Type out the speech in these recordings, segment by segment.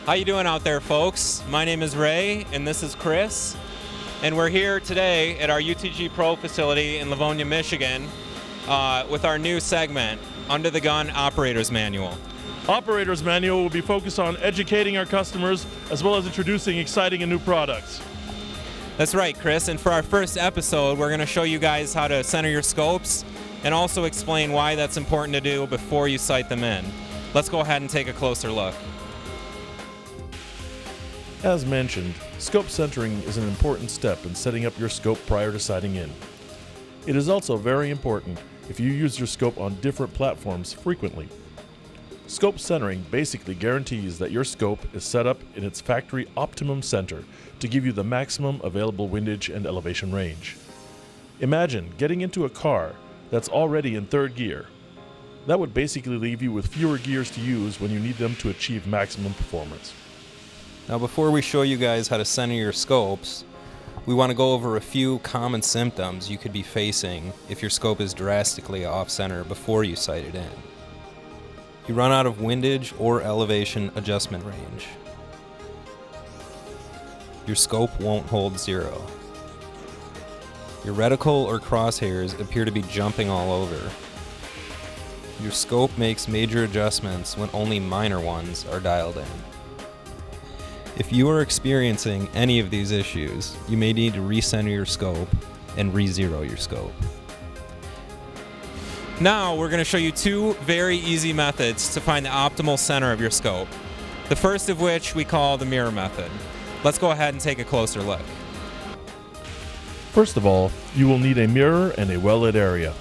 How you doing out there, folks? My name is Ray, and this is Chris, and we're here today at our UTG Pro facility in Livonia, Michigan, with our new segment, Under the Gun Operator's Manual. Operator's Manual will be focused on educating our customers as well as introducing exciting and new products. That's right, Chris, and for our first episode, we're going to show you guys how to center your scopes and also explain why that's important to do before you sight them in. Let's go ahead and take a closer look. As mentioned, scope centering is an important step in setting up your scope prior to sighting in. It is also very important if you use your scope on different platforms frequently. Scope centering basically guarantees that your scope is set up in its factory optimum center to give you the maximum available windage and elevation range. Imagine getting into a car that's already in third gear. That would basically leave you with fewer gears to use when you need them to achieve maximum performance. Now, before we show you guys how to center your scopes, we want to go over a few common symptoms you could be facing if your scope is drastically off-center before you sight it in. You run out of windage or elevation adjustment range. Your scope won't hold zero. Your reticle or crosshairs appear to be jumping all over. Your scope makes major adjustments when only minor ones are dialed in. If you are experiencing any of these issues, you may need to recenter your scope and re-zero your scope. Now we're going to show you two very easy methods to find the optimal center of your scope. The first of which we call the mirror method. Let's go ahead and take a closer look. First of all, you will need a mirror and a well-lit area.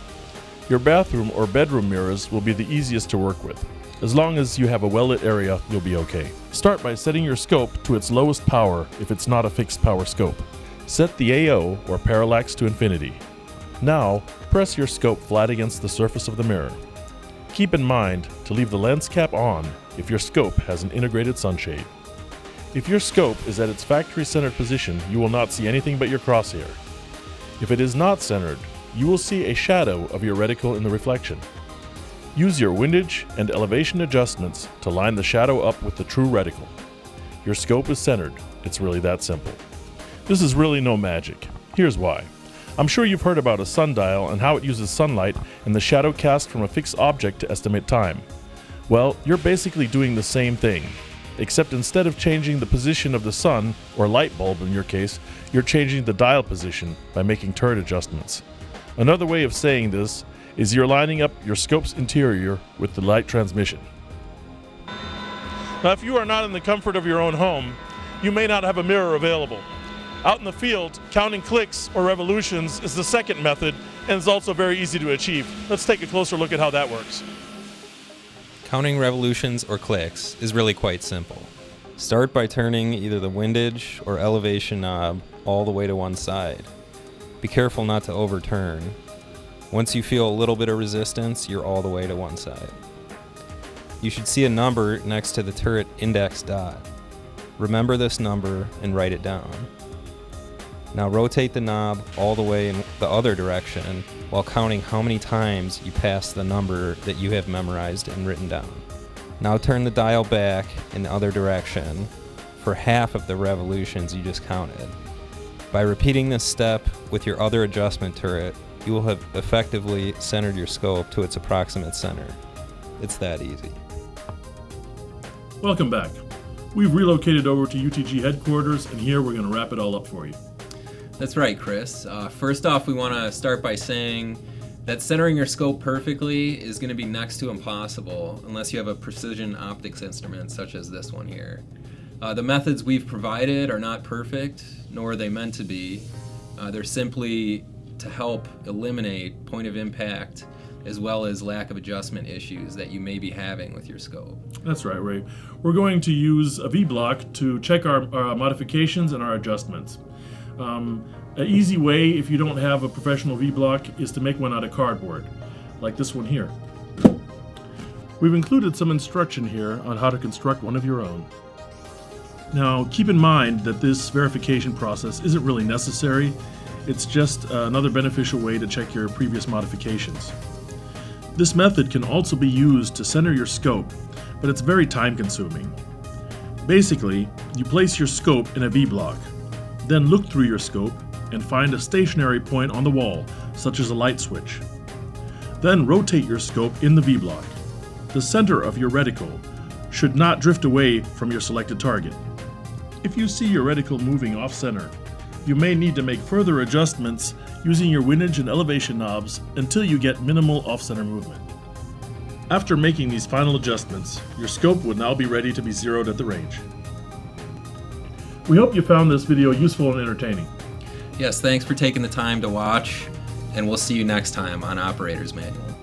Your bathroom or bedroom mirrors will be the easiest to work with. As long as you have a well-lit area, you'll be okay. Start by setting your scope to its lowest power if it's not a fixed power scope. Set the AO or parallax to infinity. Now, press your scope flat against the surface of the mirror. Keep in mind to leave the lens cap on if your scope has an integrated sunshade. If your scope is at its factory centered position, you will not see anything but your crosshair. If it is not centered, you will see a shadow of your reticle in the reflection. Use your windage and elevation adjustments to line the shadow up with the true reticle. Your scope is centered. It's really that simple. This is really no magic. Here's why. I'm sure you've heard about a sundial and how it uses sunlight and the shadow cast from a fixed object to estimate time. Well, you're basically doing the same thing, except instead of changing the position of the sun, or light bulb in your case, you're changing the dial position by making turret adjustments. Another way of saying this is you're lining up your scope's interior with the light transmission. Now, if you are not in the comfort of your own home, you may not have a mirror available. Out in the field, counting clicks or revolutions is the second method and is also very easy to achieve. Let's take a closer look at how that works. Counting revolutions or clicks is really quite simple. Start by turning either the windage or elevation knob all the way to one side. Be careful not to overturn. Once you feel a little bit of resistance, you're all the way to one side. You should see a number next to the turret index dot. Remember this number and write it down. Now rotate the knob all the way in the other direction while counting how many times you pass the number that you have memorized and written down. Now turn the dial back in the other direction for half of the revolutions you just counted. By repeating this step with your other adjustment turret, you will have effectively centered your scope to its approximate center. It's that easy. Welcome back. We've relocated over to UTG headquarters, and here we're going to wrap it all up for you. That's right, Chris. First off, we want to start by saying that centering your scope perfectly is going to be next to impossible unless you have a precision optics instrument such as this one here. The methods we've provided are not perfect, nor are they meant to be. They're simply to help eliminate point of impact as well as lack of adjustment issues that you may be having with your scope. That's right, Ray. We're going to use a V-block to check our modifications and our adjustments. An easy way, if you don't have a professional V-block, is to make one out of cardboard, like this one here. We've included some instruction here on how to construct one of your own. Now, keep in mind that this verification process isn't really necessary. It's just another beneficial way to check your previous modifications. This method can also be used to center your scope, but it's very time consuming. Basically, you place your scope in a V-block, then look through your scope and find a stationary point on the wall, such as a light switch. Then rotate your scope in the V-block. The center of your reticle should not drift away from your selected target. If you see your reticle moving off-center, you may need to make further adjustments using your windage and elevation knobs until you get minimal off-center movement. After making these final adjustments, your scope would now be ready to be zeroed at the range. We hope you found this video useful and entertaining. Yes, thanks for taking the time to watch, and we'll see you next time on Operator's Manual.